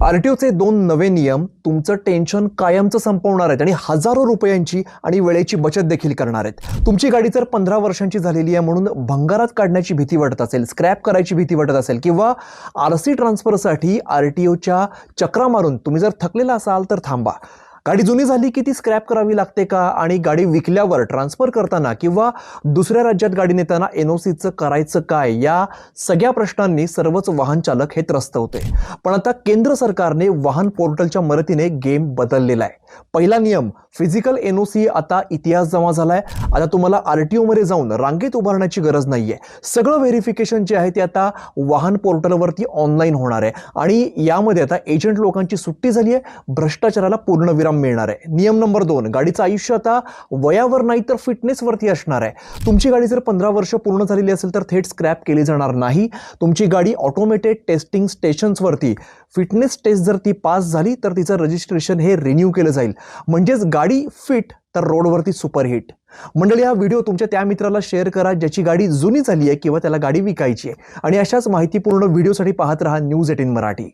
आरटीओचे 2 नवे नियम तुमचं टेन्शन कायमचं संपवणार आहेत आणि हजारो रुपयांची आणि वेळेची बचत देखील करणार आहेत। तुमची गाडी जर 15 वर्षांची झालेली आहे म्हणून भंगारात काढण्याची भीती वाटत असेल, स्क्रॅप करायची भीती वाटत असेल किंवा आरसी ट्रान्सफरसाठी आरटीओच्या चक्रा मारून तुम्ही जर थकलेला असाल तर थांबा। गाडी जुनी झाली की ती स्क्रॅप करावी लागते का आणि गाडी विकल्यावर ट्रान्सफर करताना किंवा दुसऱ्या राज्यात गाडी नेताना एनओसीचं करायचं काय, या सगळ्या प्रश्नांनी सर्वच वाहन चालक हे त्रस्त होते। पण आता केंद्र सरकारने वाहन पोर्टलच्या मदतीने गेम बदललेला आहे। पहिला नियम फिजिकल एनओसी आता इतिहास जमा झालाय। आता तुम्हाला आरटीओ मध्ये जाऊन रांगेत उभारण्याची गरज नाहीये। सगळं व्हेरिफिकेशन जे आहे ते आता वाहन पोर्टलवरती ऑनलाईन होणार आहे आणि यामध्ये आता एजंट लोकांची सुट्टी झाली आहे, भ्रष्टाचाराला पूर्णविराम मिळणार आहे। नियम नंबर 2, गाडीचं आयुष्य आता वयावर नाही तर फिटनेस वरती असणार आहे। तुमची गाडी जर 15 वर्ष पूर्ण झालेली असेल तर थेट स्क्रॅप केली जाणार नाही। तुमची गाडी ऑटोमेटेड टेस्टिंग स्टेशन्स वरती फिटनेस टेस्ट जर ती पास झाली तर तिचं रजिस्ट्रेशन हे रिन्यू केलं जाईल। म्हणजेच गाडी फिट तर रोडवरती सुपरहिट। मंडळी, हा व्हिडिओ तुमच्या त्या मित्राला शेअर करा ज्याची गाडी जुनी झाली आहे किंवा त्याला गाडी विकायची आहे आणि अशाच माहितीपूर्ण व्हिडिओसाठी पाहत रहा न्यूज 18 मराठी।